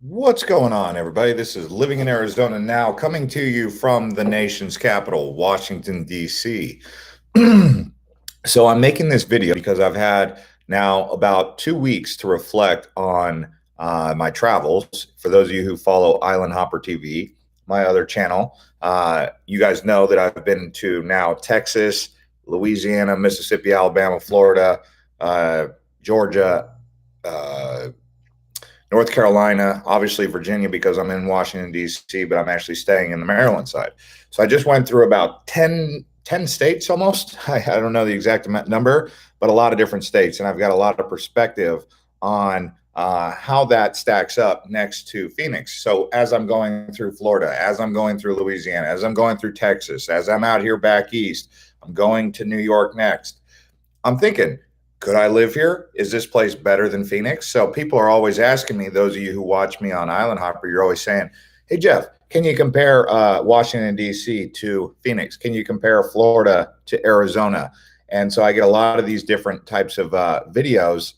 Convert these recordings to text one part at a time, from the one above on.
What's going on, everybody? This is Living in Arizona Now, coming to you from the nation's capital, Washington, D.C. So I'm making this video because I've had now about 2 weeks to reflect on my travels. For those of you who follow Island Hopper TV, my other channel, you guys know that I've been to now Texas, Louisiana, Mississippi, Alabama, Florida, uh, Georgia, uh, North Carolina, obviously Virginia because I'm in Washington, D.C., but I'm actually staying in the Maryland side. So I just went through about 10 states almost. I don't know the exact number, but a lot of different states. And I've got a lot of perspective on how that stacks up next to Phoenix. So as I'm going through Florida, as I'm going through Louisiana, as I'm going through Texas, as I'm out here back east, I'm going to New York next. I'm thinking, could I live here? Is this place better than Phoenix? So people are always asking me, those of you who watch me on Island Hopper, you're always saying, hey, Jeff, can you compare Washington, D.C. to Phoenix? Can you compare Florida to Arizona? And so I get a lot of these different types of videos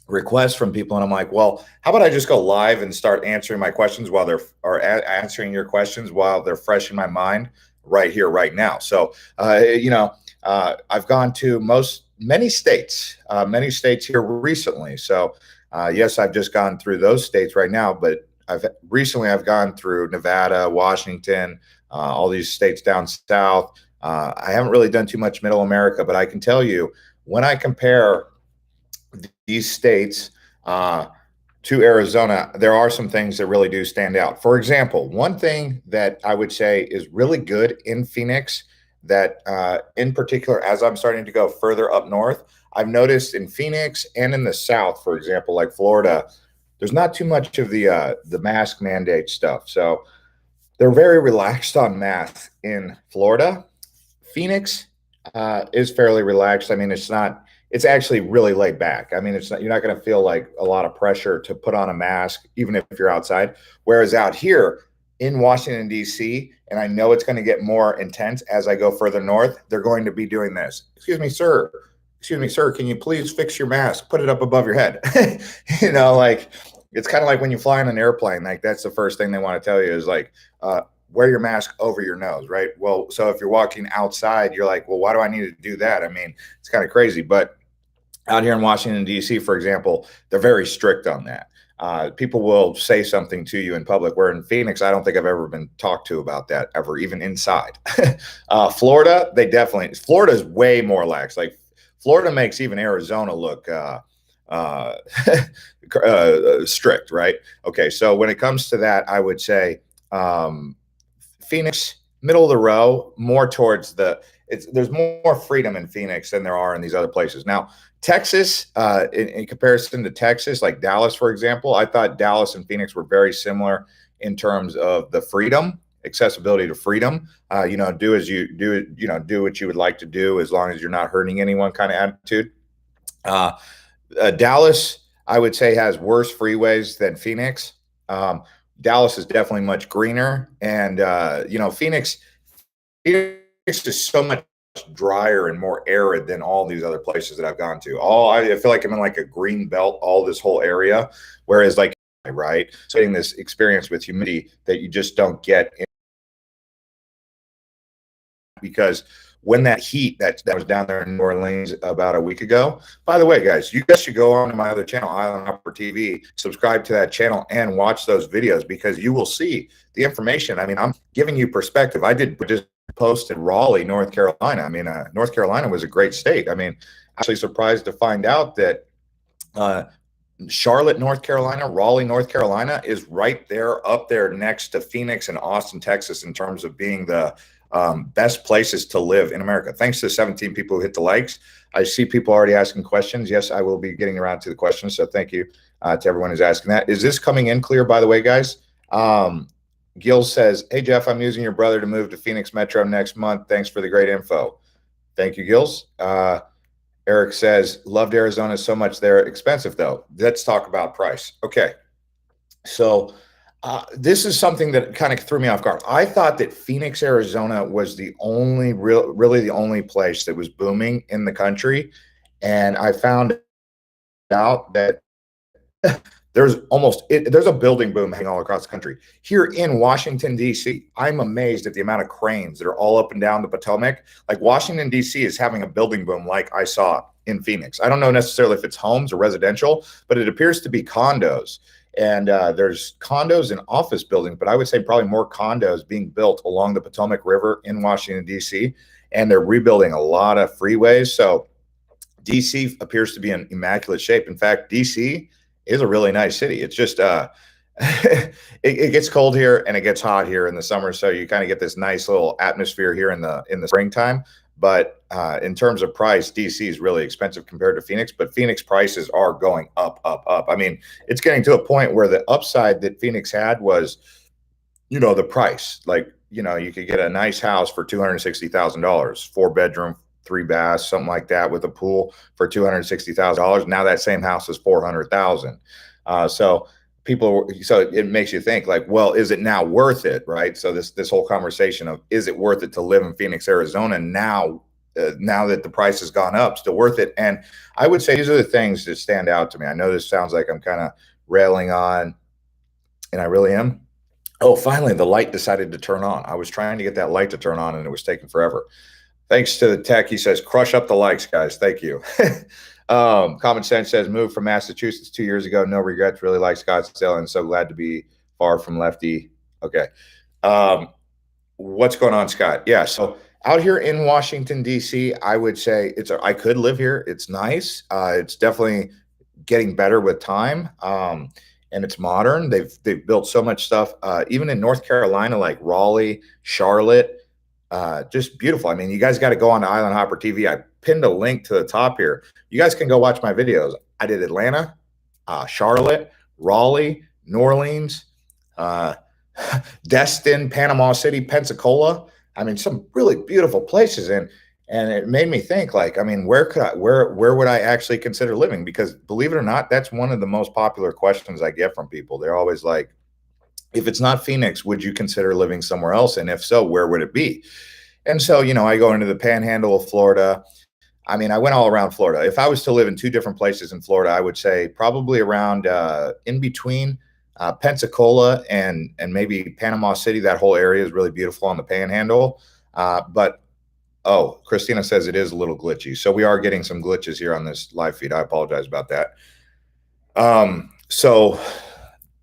requests from people, and I'm like, well, how about I just go live and start answering my questions while they're or answering your questions while they're fresh in my mind right here, right now. So I've gone to many states here recently. So yes, I've just gone through those states right now, but I've gone through Nevada, Washington, all these states down south. I haven't really done too much middle America, but I can tell you when I compare these states to Arizona, there are some things that really do stand out. For example, one thing that I would say is really good in Phoenix, that in particular, as I'm starting to go further up north, I've noticed in Phoenix and in the South, for example, like Florida, there's not too much of the mask mandate stuff. So they're very relaxed on masks in Florida. Phoenix is fairly relaxed. I mean, it's actually really laid back. I mean, you're not going to feel like a lot of pressure to put on a mask, even if you're outside. Whereas out here in Washington, D.C., and I know it's going to get more intense as I go further north, they're going to be doing this. Excuse me, sir. Excuse me, sir. Can you please fix your mask? Put it up above your head. Like it's kind of like when you fly in an airplane, like that's the first thing they want to tell you is like, wear your mask over your nose, right? Well, so if you're walking outside, you're like, well, why do I need to do that? I mean, it's kind of crazy. But out here in Washington, D.C., for example, they're very strict on that. People will say something to you in public, where in Phoenix, I don't think I've ever been talked to about that ever, even inside. Florida is way more lax. Like Florida makes even Arizona look uh, strict, right? Okay, so when it comes to that, I would say Phoenix, middle of the row, more towards there's more freedom in Phoenix than there are in these other places. Now, Texas, in comparison to Texas, like Dallas, for example, I thought Dallas and Phoenix were very similar in terms of the freedom, accessibility to freedom. Do as you do, do what you would like to do as long as you're not hurting anyone kind of attitude. Uh, Dallas, I would say, has worse freeways than Phoenix. Um, Dallas is definitely much greener, and Phoenix is so much drier and more arid than all these other places that I've gone to. I feel like I'm in like a green belt, all this whole area, whereas like right, so getting this experience with humidity that you just don't get because when that heat that was down there in New Orleans about a week ago. By the way, guys, you guys should go on to my other channel, Island Hopper TV, subscribe to that channel and watch those videos because you will see the information. I mean, I'm giving you perspective. I did just post in Raleigh, North Carolina. I mean, North Carolina was a great state. I mean, actually surprised to find out that uh, Charlotte, North Carolina, Raleigh, North Carolina is right there up there next to Phoenix and Austin, Texas, in terms of being the best places to live in America. Thanks to 17 people who hit the likes. I see people already asking questions. Yes, I will be getting around to the questions. So thank you to everyone who's asking that. Is this coming in clear, by the way, guys? Gil says, hey, Jeff, I'm using your brother to move to Phoenix Metro next month. Thanks for the great info. Thank you, Gills. Eric says, loved Arizona so much. They're expensive, though. Let's talk about price. Okay. So this is something that kind of threw me off guard. I thought that Phoenix, Arizona was really the only place that was booming in the country. And I found out that there's a building boom happening all across the country. Here in Washington, D.C., I'm amazed at the amount of cranes that are all up and down the Potomac. Like Washington, D.C. is having a building boom like I saw in Phoenix. I don't know necessarily if it's homes or residential, but it appears to be condos. And there's condos and office buildings, but I would say probably more condos being built along the Potomac River in Washington, D.C. And they're rebuilding a lot of freeways. So DC appears to be in immaculate shape. In fact, DC is a really nice city. It's just it gets cold here and it gets hot here in the summer, so you kind of get this nice little atmosphere here in the springtime. But in terms of price, DC is really expensive compared to Phoenix. But Phoenix prices are going up, up, up. I mean, it's getting to a point where the upside that Phoenix had was, the price. Like, you could get a nice house for $260,000, 4 bedroom, 3 baths, something like that, with a pool for $260,000. Now that same house is 400,000. So it makes you think like, well, is it now worth it, right? So this whole conversation of, is it worth it to live in Phoenix, Arizona now? Now that the price has gone up, still worth it? And I would say these are the things that stand out to me. I know this sounds like I'm kind of railing on, and I really am. Oh, finally, the light decided to turn on. I was trying to get that light to turn on, and it was taking forever. Thanks to the tech. He says, crush up the likes, guys. Thank you. Common Sense says, moved from Massachusetts 2 years ago. No regrets. Really like Scottsdale and so glad to be far from Lefty. Okay. What's going on, Scott? Yeah. So out here in Washington, D.C., I would say I could live here. It's nice. It's definitely getting better with time. And it's modern. They've built so much stuff. Even in North Carolina, like Raleigh, Charlotte, just beautiful. I mean, you guys got to go on to Island Hopper TV. I pinned a link to the top here. You guys can go watch my videos. I did Atlanta, Charlotte, Raleigh, New Orleans, Destin, Panama City, Pensacola. I mean, some really beautiful places. And it made me think, like, I mean, where would I actually consider living? Because believe it or not, that's one of the most popular questions I get from people. They're always like, if it's not Phoenix, would you consider living somewhere else? And if so, where would it be? And so, I go into the panhandle of Florida. I mean, I went all around Florida. If I was to live in 2 different places in Florida, I would say probably around in between Pensacola and maybe Panama City. That whole area is really beautiful on the panhandle. But Christina says it is a little glitchy. So we are getting some glitches here on this live feed. I apologize about that. So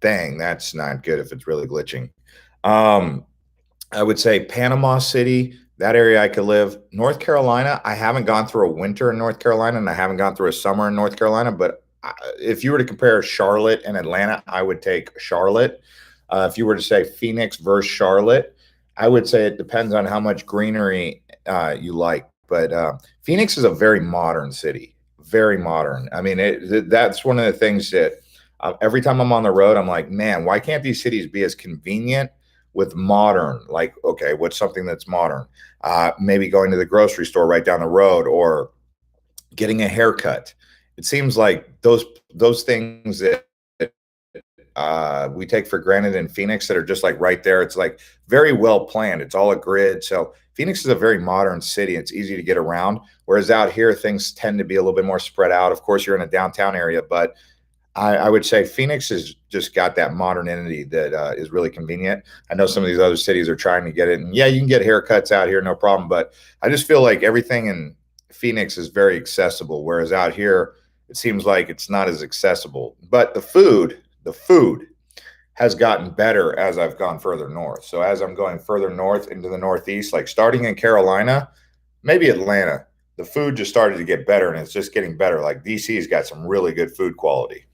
dang, that's not good if it's really glitching. I would say Panama City, that area I could live. North Carolina, I haven't gone through a winter in North Carolina, and I haven't gone through a summer in North Carolina. But if you were to compare Charlotte and Atlanta, I would take Charlotte. If you were to say Phoenix versus Charlotte, I would say it depends on how much greenery you like. But Phoenix is a very modern city, very modern. I mean, that's one of the things that every time I'm on the road, I'm like, man, why can't these cities be as convenient with modern? Like, okay, what's something that's modern? Maybe going to the grocery store right down the road, or getting a haircut. It seems like those things that we take for granted in Phoenix that are just like right there. It's like very well planned. It's all a grid. So Phoenix is a very modern city. It's easy to get around. Whereas out here, things tend to be a little bit more spread out. Of course, you're in a downtown area, but I would say Phoenix has just got that modernity that is really convenient. I know some of these other cities are trying to get it. And yeah, you can get haircuts out here, no problem. But I just feel like everything in Phoenix is very accessible, whereas out here, it seems like it's not as accessible. But the food has gotten better as I've gone further north. So as I'm going further north into the Northeast, like starting in Carolina, maybe Atlanta, the food just started to get better, and it's just getting better. Like DC's got some really good food quality.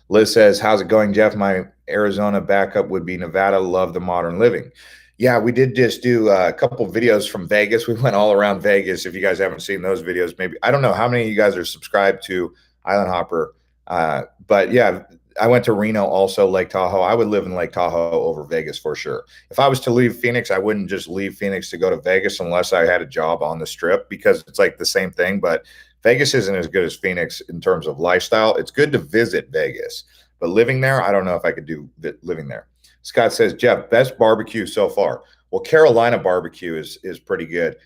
Liz says, how's it going, Jeff? My Arizona backup would be Nevada. Love the modern living. Yeah, we did just do a couple videos from Vegas. We went all around Vegas. If you guys haven't seen those videos, maybe, I don't know how many of you guys are subscribed to Island Hopper. But yeah, I went to Reno, also Lake Tahoe. I would live in Lake Tahoe over Vegas for sure. If I was to leave Phoenix, I wouldn't just leave Phoenix to go to Vegas unless I had a job on the Strip, because it's like the same thing. But Vegas isn't as good as Phoenix in terms of lifestyle. It's good to visit Vegas, but living there, I don't know if I could do living there. Scott says, Jeff, best barbecue so far. Well, Carolina barbecue is pretty good.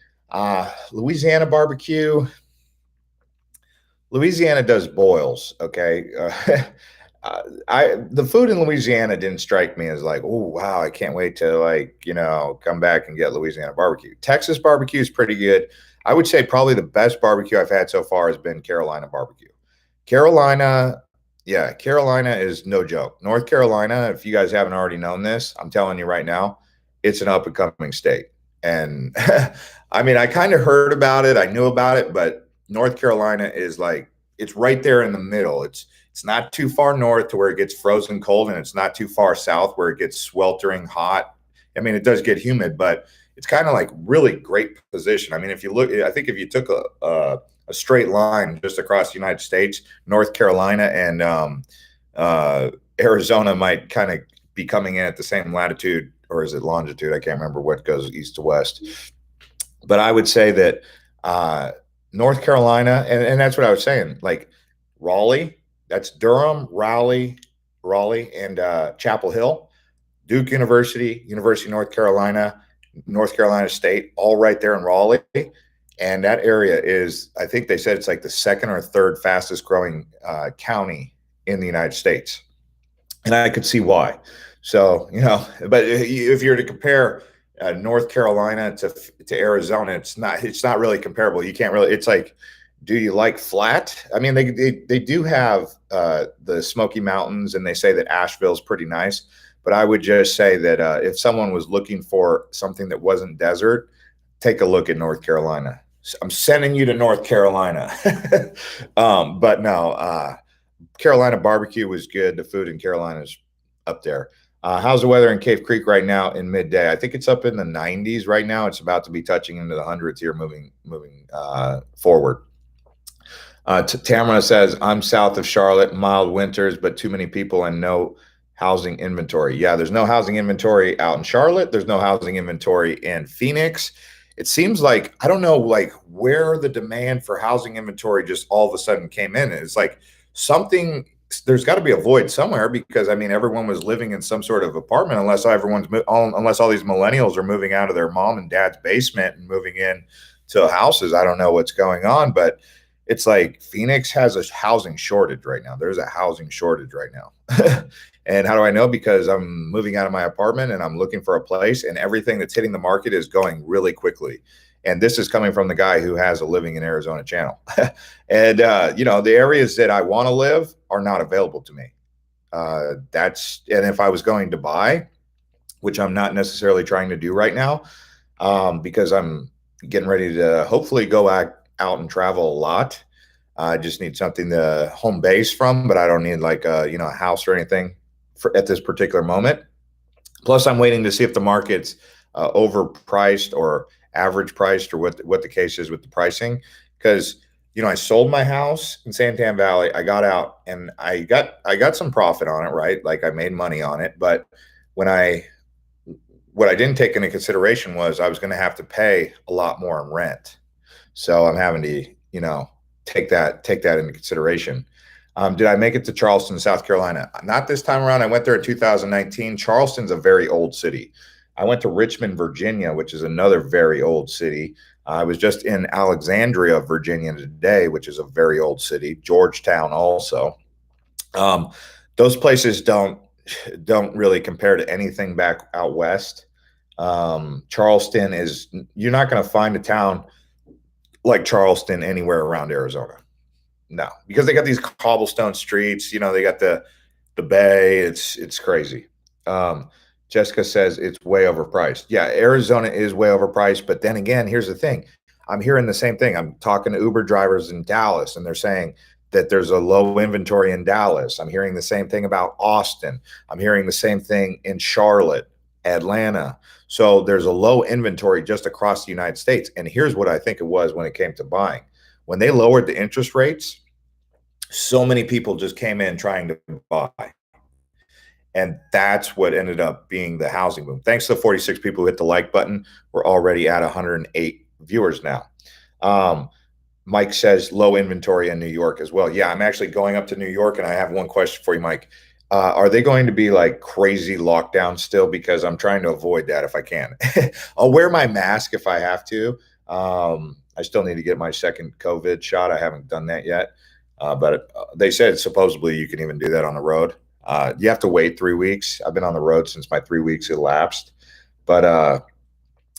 Louisiana barbecue, Louisiana does boils. Okay. The food in Louisiana didn't strike me as like, oh wow, I can't wait to like, come back and get Louisiana barbecue. Texas barbecue is pretty good. I would say probably the best barbecue I've had so far has been Carolina barbecue. Carolina, yeah, Carolina is no joke. North Carolina, if you guys haven't already known this, I'm telling you right now, it's an up and coming state. And I mean, I kind of heard about it, I knew about it, but North Carolina is like it's right there in the middle. It's not too far north to where it gets frozen cold, and it's not too far south where it gets sweltering hot. I mean, it does get humid, but it's kind of like really great position. I mean, if you look, I think if you took a straight line just across the United States, North Carolina and Arizona might kind of be coming in at the same latitude, or is it longitude? I can't remember what goes east to west. But I would say that uh, North Carolina, and that's what I was saying, like Raleigh, that's Durham, Raleigh, and Chapel Hill, Duke University, University of North Carolina, North Carolina State, all right there in Raleigh. And that area is, I think they said it's like the second or third fastest growing county in the United States. And I could see why. So, but if you're to compare North Carolina to Arizona, it's not really comparable. You can't really. It's like, do you like flat? I mean, they do have the Smoky Mountains, and they say that Asheville's pretty nice. But I would just say that if someone was looking for something that wasn't desert, take a look at North Carolina. I'm sending you to North Carolina. But no, Carolina barbecue was good. The food in Carolina is up there. How's the weather in Cave Creek right now in midday? I think it's up in the 90s right now. It's about to be touching into the hundreds here, moving forward. Tamara says, I'm south of Charlotte, mild winters, but too many people and no housing inventory. Yeah, there's no housing inventory out in Charlotte. There's no housing inventory in Phoenix. It seems like, I don't know, like where the demand for housing inventory just all of a sudden came in. It's like something, there's got to be a void somewhere, because I mean, everyone was living in some sort of apartment unless unless all these millennials are moving out of their mom and dad's basement and moving in to houses. I don't know what's going on, but it's like Phoenix has a housing shortage right now. There's a housing shortage right now. And how do I know? Because I'm moving out of my apartment and I'm looking for a place, and everything that's hitting the market is going really quickly. And this is coming from the guy who has a living in Arizona channel. And, the areas that I want to live are not available to me. And if I was going to buy, which I'm not necessarily trying to do right now, because I'm getting ready to hopefully go out and travel a lot. I just need something to home base from, but I don't need like a house or anything at this particular moment. Plus, I'm waiting to see if the market's overpriced or average priced, or what the case is with the pricing. Because I sold my house in Santan Valley. I got out and I got some profit on it, right? Like I made money on it, but what I didn't take into consideration was I was going to have to pay a lot more in rent. So I'm having to, take that into consideration. Did I make it to Charleston, South Carolina? Not this time around. I went there in 2019. Charleston's a very old city. I went to Richmond, Virginia, which is another very old city. I was just in Alexandria, Virginia today, which is a very old city. Georgetown also. Those places don't really compare to anything back out west. Charleston you're not going to find a town like Charleston anywhere around Arizona. No, because they got these cobblestone streets. They got the bay. It's crazy. Jessica says it's way overpriced. Yeah, Arizona is way overpriced. But then again, here's the thing. I'm hearing the same thing. I'm talking to Uber drivers in Dallas, and they're saying that there's a low inventory in Dallas. I'm hearing the same thing about Austin. I'm hearing the same thing in Charlotte, Atlanta. So there's a low inventory just across the United States. And here's what I think it was when it came to buying. When they lowered the interest rates, so many people just came in trying to buy. And that's what ended up being the housing boom. Thanks to the 46 people who hit the like button. We're already at 108 viewers now. Mike says low inventory in New York as well. Yeah, I'm actually going up to New York, and I have one question for you, Mike. Are they going to be like crazy lockdown still? Because I'm trying to avoid that if I can. I'll wear my mask if I have to. I still need to get my second COVID shot. I haven't done that yet. But they said supposedly you can even do that on the road. You have to wait 3 weeks. I've been on the road since my 3 weeks elapsed. But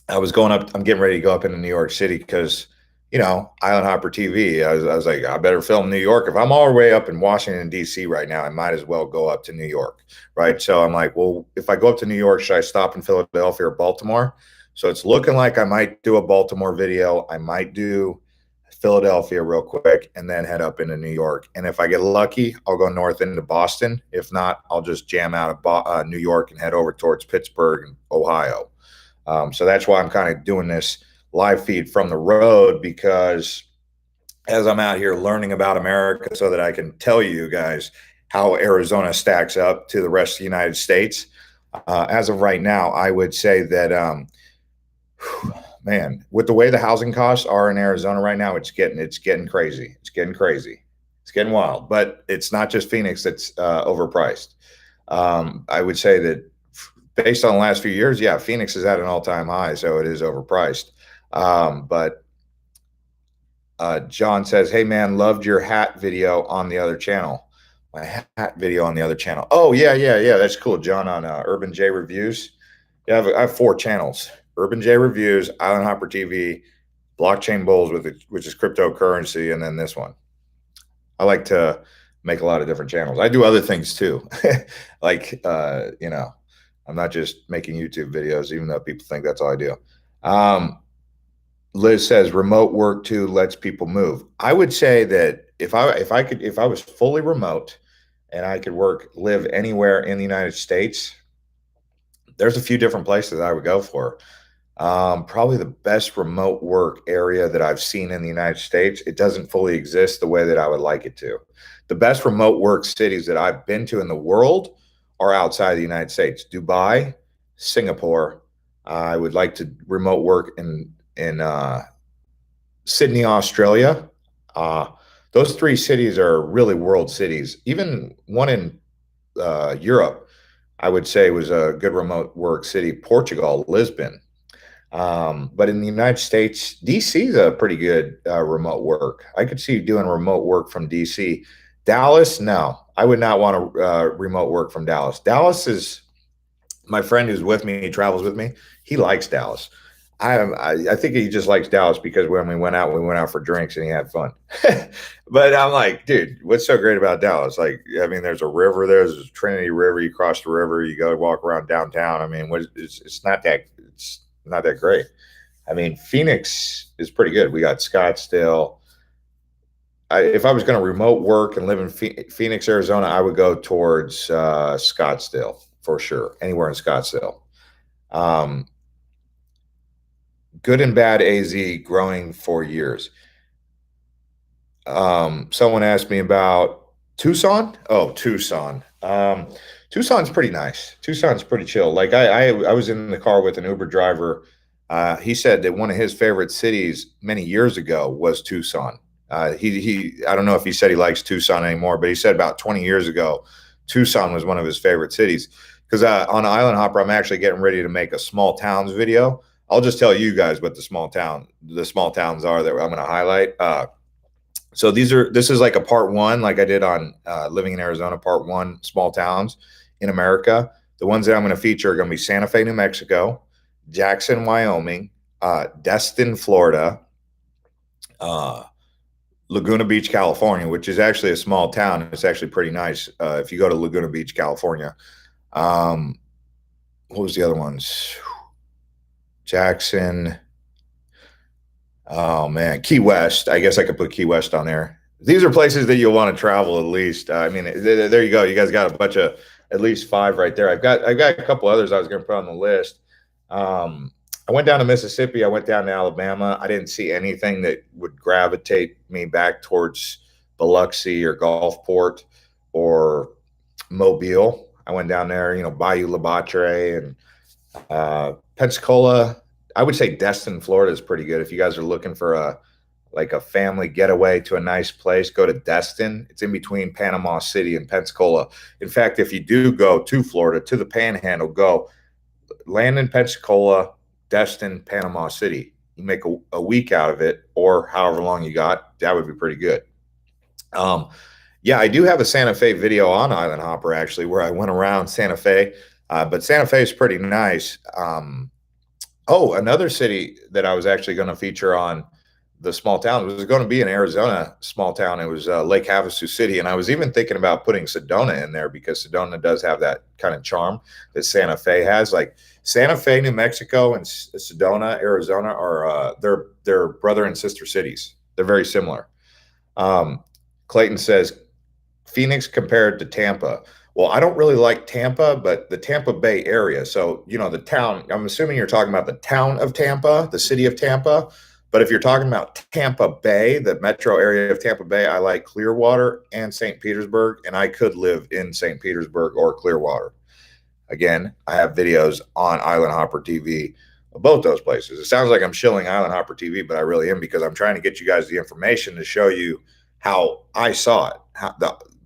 I was going up. I'm getting ready to go up into New York City because, Island Hopper TV. I was like, I better film New York. If I'm all the way up in Washington D.C. right now, I might as well go up to New York, right? So I'm like, well, if I go up to New York, should I stop in Philadelphia or Baltimore? So it's looking like I might do a Baltimore video. I might do Philadelphia real quick and then head up into New York. And if I get lucky, I'll go north into Boston. If not, I'll just jam out of New York and head over towards Pittsburgh and Ohio. So that's why I'm kind of doing this live feed from the road, because as I'm out here learning about America so that I can tell you guys how Arizona stacks up to the rest of the United States. As of right now, I would say that, man, with the way the housing costs are in Arizona right now, it's getting crazy. It's getting crazy. It's getting wild. But it's not just Phoenix that's overpriced. I would say that based on the last few years, yeah, Phoenix is at an all-time high, so it is overpriced. But John says, "Hey man, loved your hat video on the other channel." My hat video on the other channel. Oh yeah. That's cool, John. On Urban J Reviews. Yeah, I have 4 channels: Urban J Reviews, Island Hopper TV, Blockchain Bulls, which is cryptocurrency, and then this one. I like to make a lot of different channels. I do other things too, like I'm not just making YouTube videos, even though people think that's all I do. Liz says remote work too lets people move. I would say that if I was fully remote and I could live anywhere in the United States, there's a few different places I would go for. Probably the best remote work area that I've seen in the United States. It doesn't fully exist the way that I would like it to. The best remote work cities that I've been to in the world are outside the United States: Dubai, Singapore. I would like to remote work in Sydney, Australia. Those 3 cities are really world cities. Even one in Europe, I would say, was a good remote work city. Portugal, Lisbon. But in the United States, DC is a pretty good remote work. I could see doing remote work from DC. Dallas, no, I would not want to remote work from Dallas. Dallas is my friend who's with me. He travels with me. He likes Dallas. I think he just likes Dallas because when we went out for drinks and he had fun. But I'm like, dude, what's so great about Dallas? Like, I mean, there's a river. There's Trinity River. You cross the river. You go walk around downtown. I mean, it's not that great. I mean, Phoenix is pretty good. We got Scottsdale. If I was going to remote work and live in Phoenix, Arizona, I would go towards Scottsdale for sure. Anywhere in Scottsdale. Good and bad AZ growing for years. Someone asked me about Tucson. Oh, Tucson. Tucson's pretty nice. Tucson's pretty chill. Like I was in the car with an Uber driver. He said that one of his favorite cities many years ago was Tucson. I don't know if he said he likes Tucson anymore, but he said about 20 years ago, Tucson was one of his favorite cities. Because on Island Hopper, I'm actually getting ready to make a small towns video. I'll just tell you guys what the small towns are that I'm going to highlight. So this is like a part 1, like I did on living in Arizona, part 1, small towns in America. The ones that I'm going to feature are going to be Santa Fe, New Mexico, Jackson, Wyoming, Destin, Florida, Laguna Beach, California, which is actually a small town. It's actually pretty nice if you go to Laguna Beach, California. What was the other ones? Jackson. Oh man, Key West. I guess I could put Key West on there. These are places that you'll want to travel at least. I mean, there you go. You guys got a bunch of at least 5 right there. I've got a couple others I was going to put on the list. I went down to Mississippi. I went down to Alabama. I didn't see anything that would gravitate me back towards Biloxi or Gulfport or Mobile. I went down there, Bayou La Batre and Pensacola. I would say Destin, Florida is pretty good. If you guys are looking for a family getaway to a nice place, go to Destin. It's in between Panama City and Pensacola. In fact, if you do go to Florida, to the Panhandle, go land in Pensacola, Destin, Panama City. You make a week out of it, or however long you got. That would be pretty good. Um, yeah, I do have a Santa Fe video on Island Hopper actually, where I went around Santa Fe. But Santa Fe is pretty nice. Oh, another city that I was actually going to feature on the small town was going to be in Arizona, small town. It was Lake Havasu City, and I was even thinking about putting Sedona in there because Sedona does have that kind of charm that Santa Fe has. Like Santa Fe, New Mexico, and Sedona, Arizona are they're brother and sister cities. They're very similar. Um, Clayton says Phoenix compared to Tampa. Well, I don't really like Tampa, but the Tampa Bay area. So, the town, I'm assuming you're talking about the town of Tampa, the city of Tampa. But if you're talking about Tampa Bay, the metro area of Tampa Bay, I like Clearwater and St. Petersburg, and I could live in St. Petersburg or Clearwater. Again, I have videos on Island Hopper TV of both those places. It sounds like I'm shilling Island Hopper TV, but I really am because I'm trying to get you guys the information to show you how I saw it,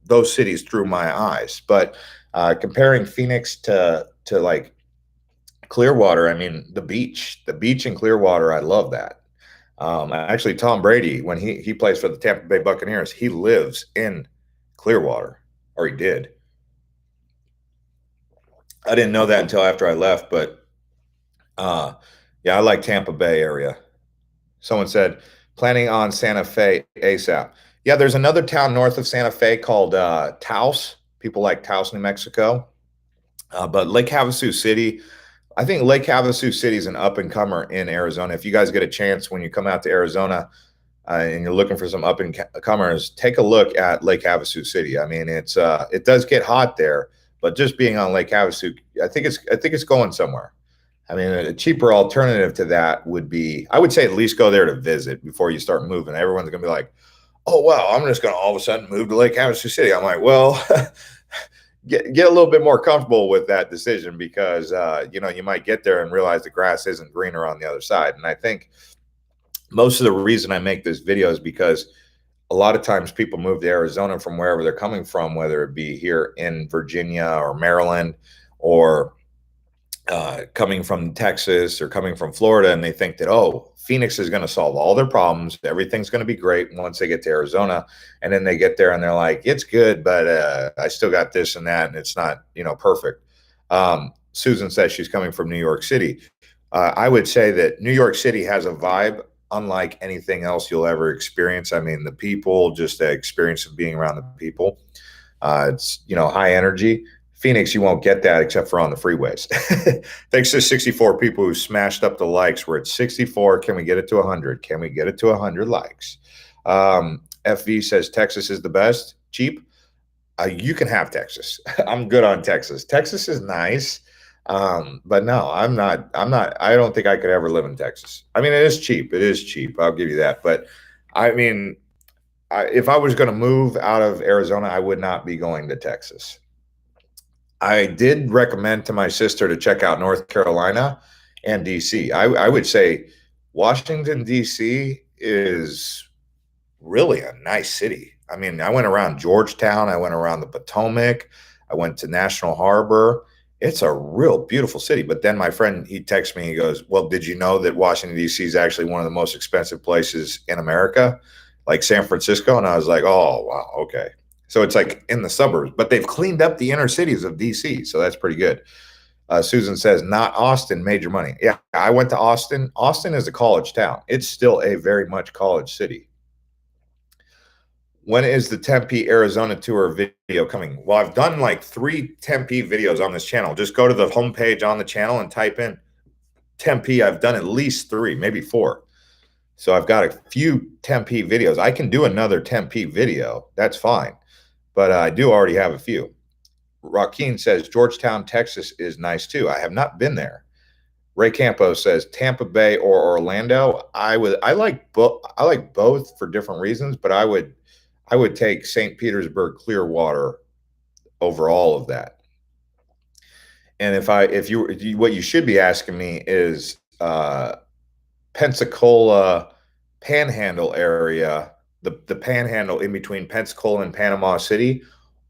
those cities through my eyes. But comparing Phoenix to like Clearwater, I mean the beach in Clearwater, I love that. Actually, Tom Brady, when he plays for the Tampa Bay Buccaneers, he lives in Clearwater, or he did. I didn't know that until after I left, but yeah, I like Tampa Bay area. Someone said planning on Santa Fe ASAP. Yeah, there's another town north of Santa Fe called Taos. People like Taos, New Mexico. But Lake Havasu City, I think Lake Havasu City is an up and comer in Arizona. If you guys get a chance when you come out to Arizona and you're looking for some up and comers, take a look at Lake Havasu City. I mean, it does get hot there, but just being on Lake Havasu, I think it's going somewhere. I mean, a cheaper alternative to that would be, I would say, at least go there to visit before you start moving. Everyone's gonna be like, "Oh wow, I'm just gonna all of a sudden move to Lake Havasu City." I'm like, well, get a little bit more comfortable with that decision because you might get there and realize the grass isn't greener on the other side. And I think most of the reason I make this video is because a lot of times people move to Arizona from wherever they're coming from, whether it be here in Virginia or Maryland or coming from Texas or coming from Florida, and they think that, oh, Phoenix is going to solve all their problems. Everything's going to be great once they get to Arizona. And then they get there and they're like, it's good, but I still got this and that, and it's not, perfect. Susan says she's coming from New York City. I would say that New York City has a vibe unlike anything else you'll ever experience. I mean, the people, just the experience of being around the people. It's, high energy. Phoenix, you won't get that except for on the freeways. Thanks to 64 people who smashed up the likes. We're at 64. Can we get it to 100? Can we get it to 100 likes? FV says Texas is the best. Cheap. You can have Texas. I'm good on Texas. Texas is nice. But no, I'm not. I don't think I could ever live in Texas. I mean, it is cheap. It is cheap. I'll give you that. But I mean, if I was going to move out of Arizona, I would not be going to Texas. I did recommend to my sister to check out North Carolina and DC. I would say Washington, DC is really a nice city. I mean, I went around Georgetown, I went around the Potomac, I went to National Harbor. It's a real beautiful city. But then my friend, he texts me, he goes, well, did you know that Washington, D.C. is actually one of the most expensive places in America, like San Francisco? And I was like, oh, wow, okay. So it's like in the suburbs, but they've cleaned up the inner cities of DC. So that's pretty good. Susan says, not Austin, major money. Yeah, I went to Austin. Austin is a college town. It's still a very much college city. When is the Tempe, Arizona tour video coming? Well, I've done like 3 Tempe videos on this channel. Just go to the homepage on the channel and type in Tempe. I've done at least 3, maybe 4. So I've got a few Tempe videos. I can do another Tempe video. That's fine. But I do already have a few. Joaquin says Georgetown, Texas is nice too. I have not been there. Ray Campos says Tampa Bay or Orlando. I like both for different reasons, but I would take St. Petersburg, Clearwater over all of that. And what you should be asking me is Pensacola Panhandle area, the Panhandle in between Pensacola and Panama City,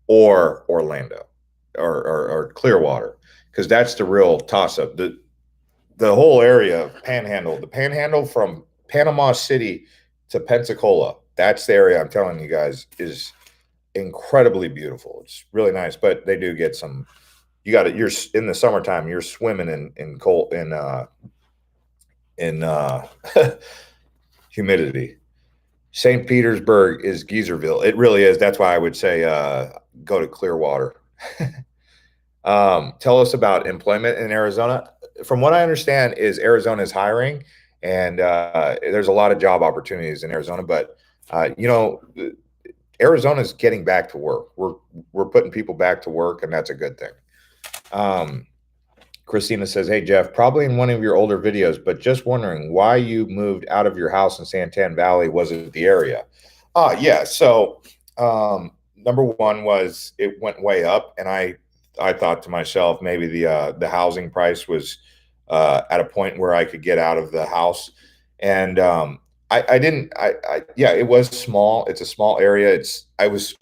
or Orlando, or Clearwater, because that's the real toss up. The whole area of Panhandle, the Panhandle from Panama City to Pensacola, That's the area I'm telling you guys is incredibly beautiful. It's really nice, but they do get some. You got it. You're in the summertime. You're swimming in cold in humidity. St. Petersburg is Geezerville. It really is. That's why I would say go to Clearwater. Tell us about employment in Arizona. From what I understand, is Arizona is hiring, and there's a lot of job opportunities in Arizona. But you know, Arizona is getting back to work. We're putting people back to work, and that's a good thing. Um, Christina says, "Hey Jeff, probably in one of your older videos, but just wondering why you moved out of your house in Santan Valley. Was it the area?" Yeah. So number one was it went way up, and I thought to myself maybe the housing price was at a point where I could get out of the house, and I didn't. Yeah, it was small. It's a small area. I was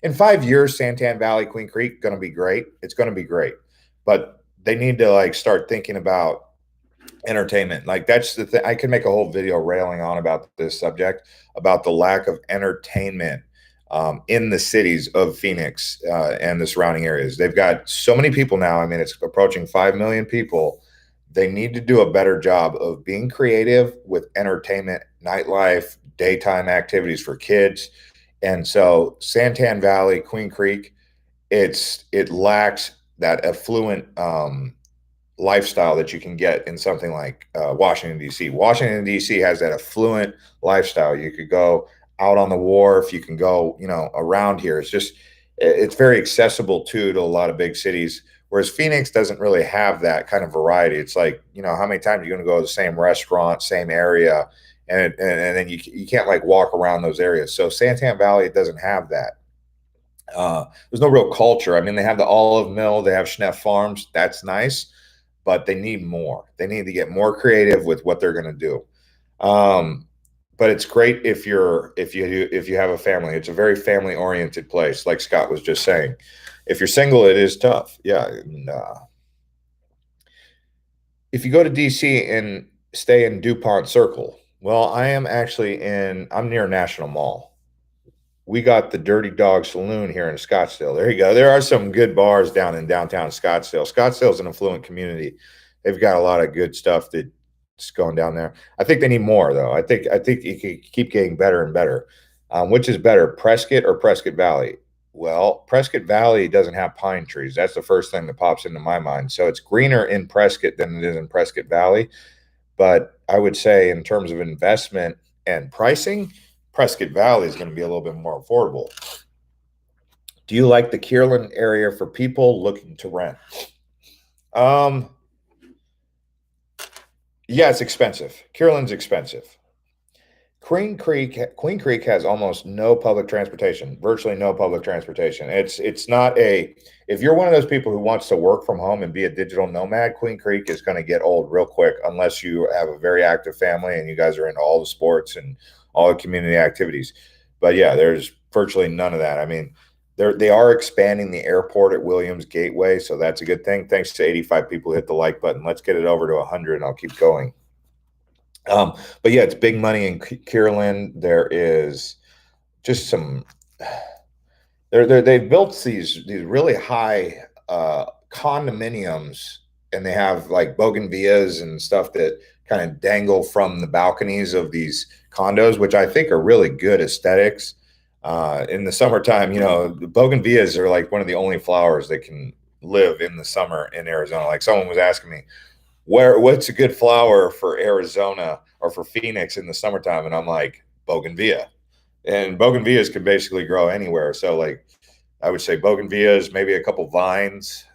in 5 years. Santan Valley, Queen Creek, going to be great. It's going to be great, but they need to like start thinking about entertainment. Like that's the thing. I could make a whole video railing on about this subject, about the lack of entertainment in the cities of Phoenix and the surrounding areas. They've got so many people now. I mean, it's approaching 5 million people. They need to do a better job of being creative with entertainment, nightlife, daytime activities for kids. And so Santan Valley, Queen Creek, it lacks that affluent lifestyle that you can get in something like Washington D.C. Washington D.C. has that affluent lifestyle. You could go out on the wharf. You can go, around here. It's very accessible to a lot of big cities. Whereas Phoenix doesn't really have that kind of variety. It's like, how many times are you going to go to the same restaurant, same area, and then you can't like walk around those areas. So Santan Valley doesn't have that. There's no real culture. I mean, they have the olive mill, they have Schneff Farms. That's nice, but they need more. They need to get more creative with what they're going to do. But it's great if you have a family. It's a very family oriented place, like Scott was just saying. If you're single, it is tough. Yeah. And, if you go to DC and stay in DuPont Circle, well, I'm near National Mall. We got the Dirty Dog Saloon here in Scottsdale. There you go. There are some good bars down in downtown Scottsdale. Scottsdale's an affluent community. They've got a lot of good stuff that's going down there. I think they need more though. I think you could keep getting better and better. Which is better, Prescott or Prescott Valley? Well, Prescott Valley doesn't have pine trees. That's the first thing that pops into my mind. So it's greener in Prescott than it is in Prescott Valley. But I would say in terms of investment and pricing, Prescott Valley is going to be a little bit more affordable. Do you like the Kierland area for people looking to rent? Yeah, it's expensive. Kierland's expensive. Queen Creek has almost no public transportation, virtually no public transportation. It's not if you're one of those people who wants to work from home and be a digital nomad, Queen Creek is going to get old real quick unless you have a very active family and you guys are into all the sports and all the community activities. But yeah, there's virtually none of that. I mean, they are expanding the airport at Williams Gateway, so that's a good thing. Thanks to 85 people who hit the like button. Let's get it over to 100 and I'll keep going. But yeah, it's big money in Kierland. There is just some. They've built these really high condominiums, and they have like bougainvilleas and stuff that kind of dangle from the balconies of these condos, which I think are really good aesthetics. In the summertime, the bougainvilleas are like one of the only flowers that can live in the summer in Arizona. Like someone was asking me, what's a good flower for Arizona or for Phoenix in the summertime? And I'm like, bougainvillea. And bougainvilleas can basically grow anywhere. So like I would say bougainvilleas, maybe a couple vines.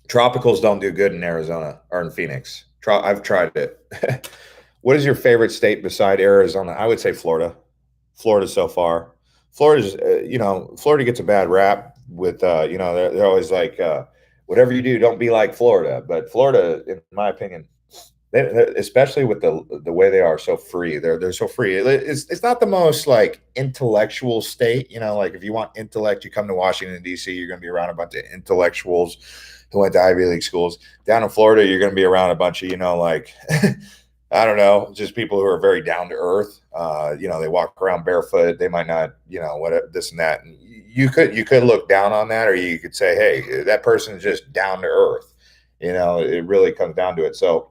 Tropicals don't do good in Arizona or in Phoenix. I've tried it. What is your favorite state beside Arizona? I would say Florida. Florida so far. Florida gets a bad rap with, they're always like, whatever you do, don't be like Florida. But Florida, in my opinion, especially with the way they are so free, they're so free. It's not the most like intellectual state. Like if you want intellect, you come to Washington D.C. You're going to be around a bunch of intellectuals who went to Ivy League schools. Down in Florida, you're going to be around a bunch of like I don't know, just people who are very down to earth. They walk around barefoot. They might not, what this and that. And you could look down on that, or you could say, hey, that person is just down to earth. It really comes down to it. So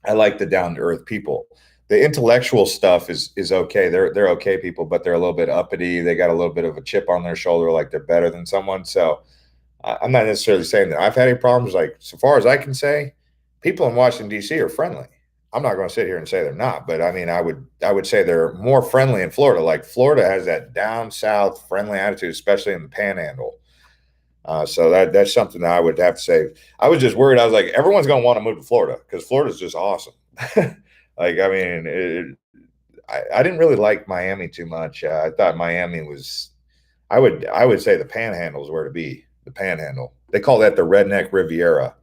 I like the down to earth people. The intellectual stuff is okay. They're okay people, but they're a little bit uppity. They got a little bit of a chip on their shoulder, like they're better than someone. So I'm not necessarily saying that I've had any problems. Like, so far as I can say, people in Washington D.C. are friendly. I'm not going to sit here and say they're not, but I mean, I would say they're more friendly in Florida. Like Florida has that down south friendly attitude, especially in the Panhandle. So that's something that I would have to say. I was just worried. I was like, everyone's going to want to move to Florida because Florida's just awesome. Like, I mean, I didn't really like Miami too much. I thought Miami was. I would say the Panhandle is where to be. The Panhandle. They call that the Redneck Riviera.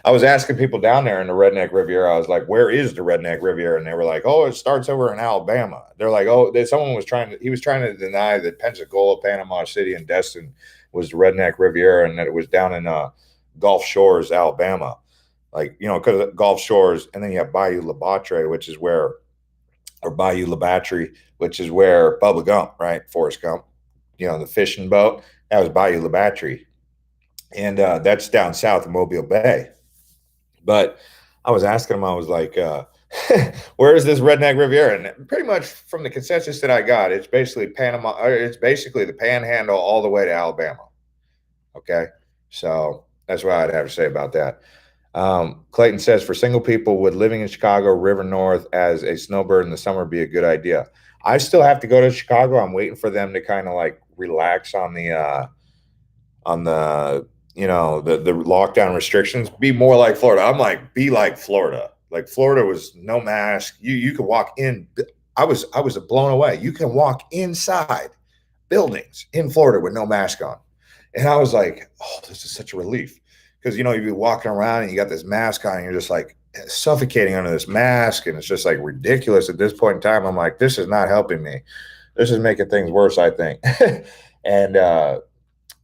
I was asking people down there in the Redneck Riviera. I was like, "Where is the Redneck Riviera?" And they were like, "Oh, it starts over in Alabama." They're like, "Oh, someone was trying to. He was trying to deny that Pensacola, Panama City, and Destin was the Redneck Riviera, and that it was down in Gulf Shores, Alabama. Like because of Gulf Shores, and then you have Bayou Labatre, which is where, or Bayou Labatry, which is where Bubba Gump, right, Forrest Gump, the fishing boat. That was Bayou Labatry, and that's down south of Mobile Bay. But I was asking him, I was like, "Where is this Redneck Riviera?" And pretty much from the consensus that I got, it's basically Panama. Or it's basically the Panhandle all the way to Alabama. Okay, so that's what I'd have to say about that. Clayton says for single people, would living in Chicago, River North as a snowbird in the summer be a good idea? I still have to go to Chicago. I'm waiting for them to kind of like relax on the the lockdown restrictions, be more like Florida. I'm like, be like Florida. Like Florida was no mask. You could walk in. I was blown away. You can walk inside buildings in Florida with no mask on. And I was like, oh, this is such a relief. Because you'd be walking around and you got this mask on and you're just like suffocating under this mask, and it's just like ridiculous at this point in time. I'm like, this is not helping me. This is making things worse, I think. And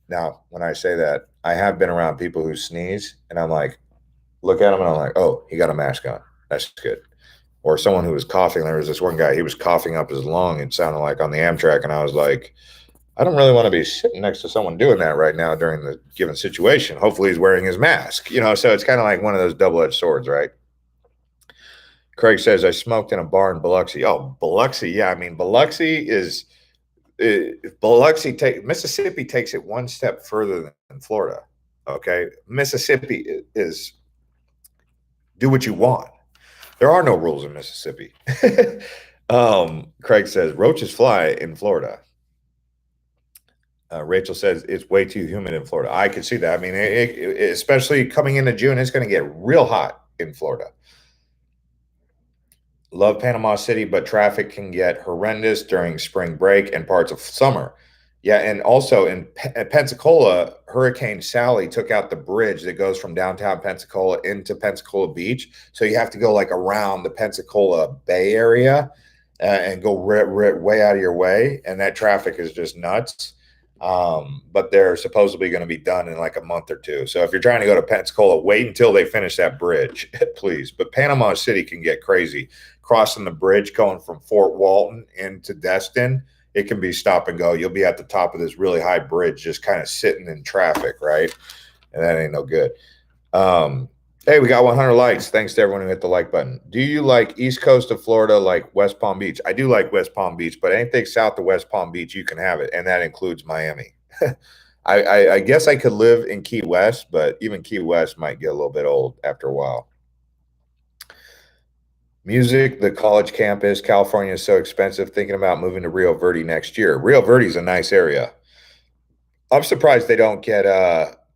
now, when I say that, I have been around people who sneeze, and I'm like, look at him, and I'm like, oh, he got a mask on. That's good. Or someone who was coughing. There was this one guy, he was coughing up his lung. It sounded like on the Amtrak, and I was like, I don't really want to be sitting next to someone doing that right now during the given situation. Hopefully, he's wearing his mask. So it's kind of like one of those double-edged swords, right? Craig says, I smoked in a bar in Biloxi. Oh, Biloxi, yeah. I mean, Biloxi is Mississippi takes it one step further than Florida. Okay, Mississippi is do what you want. There are no rules in Mississippi. Craig says roaches fly in Florida. Rachel says it's way too humid in Florida. I can see that. I mean, especially coming into June, it's going to get real hot in Florida. Love Panama City, but traffic can get horrendous during spring break and parts of summer. Yeah, and also in Pensacola, Hurricane Sally took out the bridge that goes from downtown Pensacola into Pensacola Beach. So you have to go like around the Pensacola Bay Area and go way out of your way. And that traffic is just nuts. But they're supposedly going to be done in like a month or two. So if you're trying to go to Pensacola, wait until they finish that bridge, please. But Panama City can get crazy. Crossing the bridge going from Fort Walton into Destin, it can be stop and go. You'll be at the top of this really high bridge, just kind of sitting in traffic, right? And that ain't no good. Hey, we got 100 likes. Thanks to everyone who hit the like button. Do you like East Coast of Florida, like West Palm Beach? I do like West Palm Beach, but anything south of West Palm Beach, you can have it, and that includes Miami. I guess I could live in Key West, but even Key West might get a little bit old after a while. Music, the college campus, California is so expensive. Thinking about moving to Rio Verde next year. Rio Verde is a nice area. I'm surprised they don't get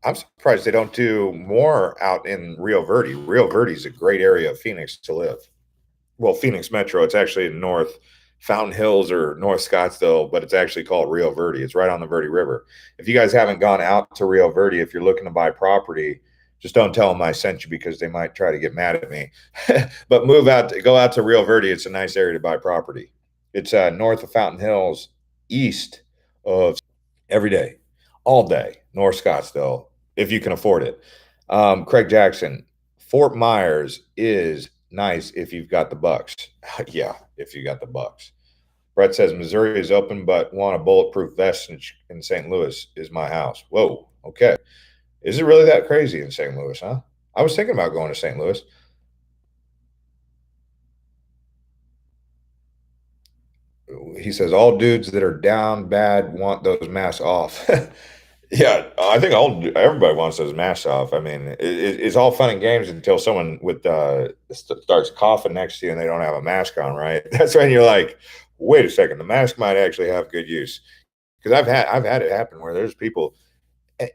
I'm surprised they don't do more out in Rio Verde. Rio Verde is a great area of Phoenix to live. Well, Phoenix Metro. It's actually in North Fountain Hills or North Scottsdale, but it's actually called Rio Verde. It's right on the Verde River. If you guys haven't gone out to Rio Verde, if you're looking to buy property, just don't tell them I sent you because they might try to get mad at me. But go out to Rio Verde. It's a nice area to buy property. It's north of Fountain Hills, east of every day, all day, North Scottsdale, if you can afford it. Craig Jackson, Fort Myers is nice if you've got the bucks. Yeah, if you got the bucks. Brett says Missouri is open, but want a bulletproof vest in St. Louis is my house. Whoa, okay. Is it really that crazy in St. Louis, huh? I was thinking about going to St. Louis. He says all dudes that are down bad want those masks off. Yeah, I think everybody wants those masks off. I mean, it's all fun and games until someone starts coughing next to you and they don't have a mask on, right? That's when you're like, wait a second, the mask might actually have good use. Because I've had it happen where there's people,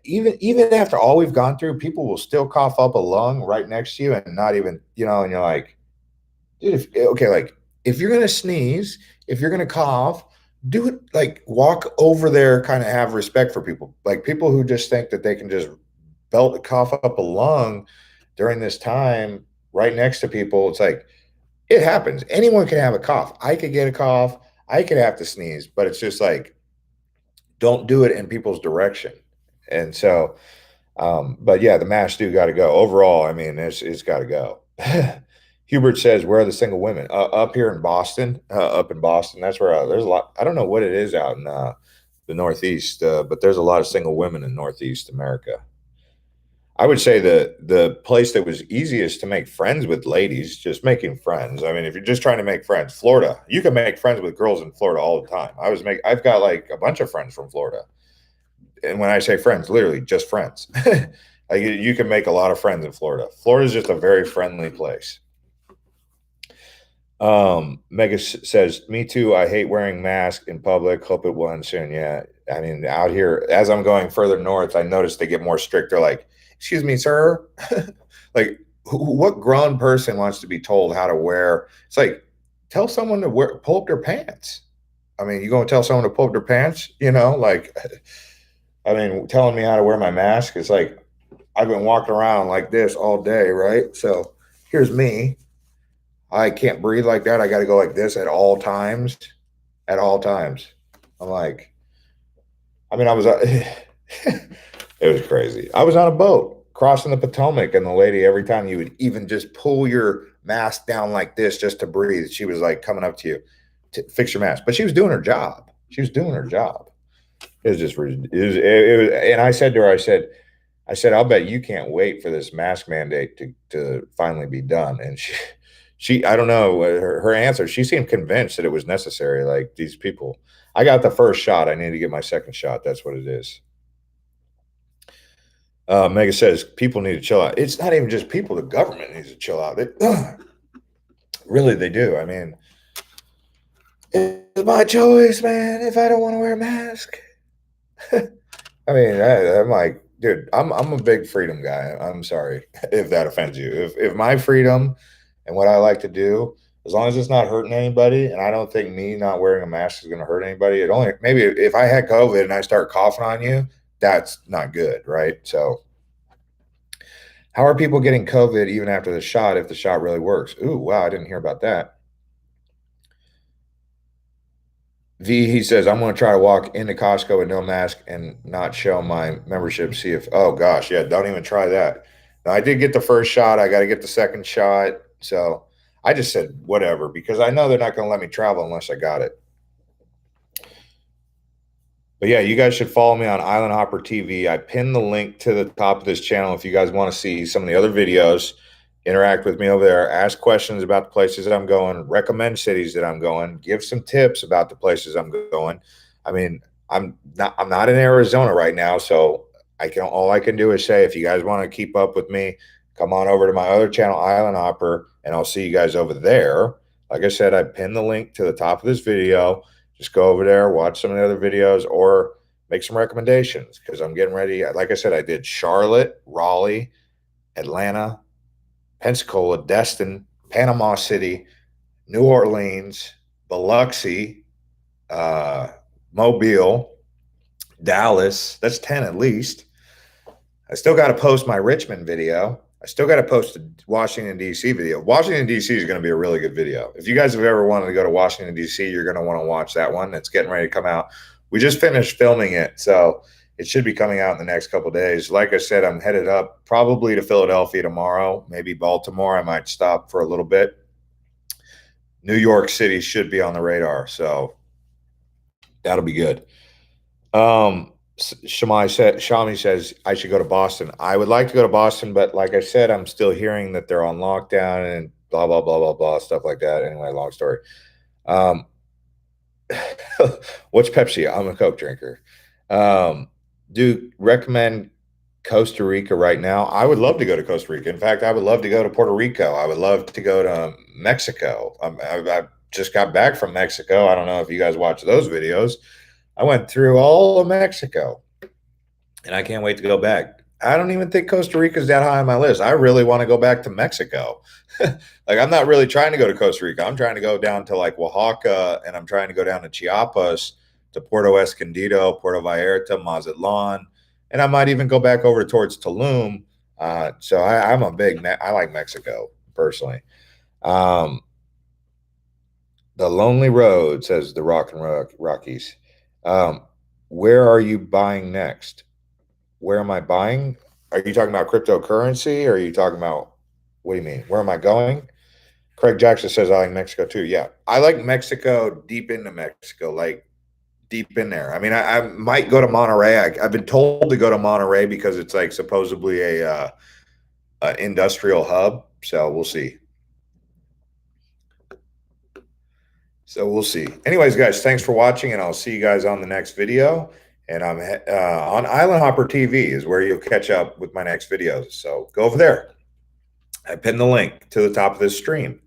even after all we've gone through, people will still cough up a lung right next to you and not even, and you're like, dude, okay, like if you're gonna sneeze, if you're gonna cough, do it like walk over there, kind of have respect for people. Like people who just think that they can just belt cough up a lung during this time right next to people. It's like it happens. Anyone can have a cough. I could get a cough, I could have to sneeze, but it's just like don't do it in people's direction. And so but yeah, the masks do got to go. Overall, I mean, it's got to go. Hubert says, "Where are the single women?" Up here in Boston. Up in Boston, that's where there's a lot. I don't know what it is out in the Northeast, but there's a lot of single women in Northeast America. I would say the place that was easiest to make friends with ladies, just making friends. I mean, if you're just trying to make friends, Florida, you can make friends with girls in Florida all the time. I've got like a bunch of friends from Florida, and when I say friends, literally just friends. Like you can make a lot of friends in Florida. Florida is just a very friendly place. Mega says, "Me too. I hate wearing masks in public. Hope it will end soon." Yeah, I mean, out here, as I'm going further north, I notice they get more strict. They're like, "Excuse me, sir." Like, what grown person wants to be told how to wear? It's like, tell someone to pull up their pants. I mean, you gonna tell someone to pull up their pants? Like, I mean, telling me how to wear my mask is like I've been walking around like this all day, right? So here's me. I can't breathe like that. I got to go like this at all times. At all times. I'm like, I mean, it was crazy. I was on a boat crossing the Potomac, and the lady, every time you would even just pull your mask down like this just to breathe, she was like coming up to you to fix your mask. But she was doing her job. She was doing her job. It was just, it was, and I said to her, I said, I'll bet you can't wait for this mask mandate to finally be done. And I don't know her answer. She seemed convinced that it was necessary. Like these people, I got the first shot. I need to get my second shot. That's what it is. Mega says people need to chill out. It's not even just people. The government needs to chill out. Really, they do. I mean, it's my choice, man. If I don't want to wear a mask, I mean, I'm like, dude, I'm a big freedom guy. I'm sorry if that offends you. If my freedom and what I like to do, as long as it's not hurting anybody, and I don't think me not wearing a mask is going to hurt anybody. It only maybe if I had COVID and I start coughing on you, that's not good, right? So, how are people getting COVID even after the shot if the shot really works? Ooh, wow, I didn't hear about that. V, he says, I'm going to try to walk into Costco with no mask and not show my membership. See if, oh gosh, yeah, don't even try that. Now, I did get the first shot. I got to get the second shot. So I just said, whatever, because I know they're not going to let me travel unless I got it. But yeah, you guys should follow me on Island Hopper TV. I pinned the link to the top of this channel if you guys want to see some of the other videos. Interact with me over there, ask questions about the places that I'm going, recommend cities that I'm going, give some tips about the places I'm going. I mean, I'm not in Arizona right now, so all I can do is say if you guys want to keep up with me, come on over to my other channel, Island Hopper, and I'll see you guys over there. Like I said, I pinned the link to the top of this video. Just go over there, watch some of the other videos, or make some recommendations because I'm getting ready. Like I said, I did Charlotte, Raleigh, Atlanta, Pensacola, Destin, Panama City, New Orleans, Biloxi, Mobile, Dallas. That's 10 at least. I still got to post my Richmond video. I still got to post a Washington, D.C. video. Washington, D.C. is going to be a really good video. If you guys have ever wanted to go to Washington, D.C., you're going to want to watch that one. It's getting ready to come out. We just finished filming it, so it should be coming out in the next couple of days. Like I said, I'm headed up probably to Philadelphia tomorrow, maybe Baltimore. I might stop for a little bit. New York City should be on the radar, so that'll be good. Shami says I should go to Boston. I would like to go to Boston, but like I said, I'm still hearing that they're on lockdown and blah blah blah blah blah stuff like that. Anyway, long story. Um, what's Pepsi? I'm a Coke drinker. Um, do recommend Costa Rica right now? I would love to go to Costa Rica. In fact, I would love to go to Puerto Rico. I would love to go to Mexico. I just got back from Mexico. I don't know if you guys watch those videos. I went through all of Mexico and I can't wait to go back. I don't even think Costa Rica's that high on my list. I really want to go back to Mexico. Like, I'm not really trying to go to Costa Rica. I'm trying to go down to like Oaxaca, and I'm trying to go down to Chiapas, to Puerto Escondido, Puerto Vallarta, Mazatlan, and I might even go back over towards Tulum. So I'm a big, I like Mexico personally. Um, the Lonely Road, says the Rock and Rockies. Um, where are you buying next? Where am I buying? Are you talking about cryptocurrency? Or are you talking about, what do you mean? Where am I going? Craig Jackson says I like Mexico too. Yeah, I like Mexico, deep into Mexico, like deep in there. I mean, I might go to Monterrey. I've been told to go to Monterrey because it's like supposedly a industrial hub. So we'll see. Anyways, guys, thanks for watching, and I'll see you guys on the next video. And I'm on Island Hopper TV is where you'll catch up with my next videos. So go over there. I pinned the link to the top of this stream.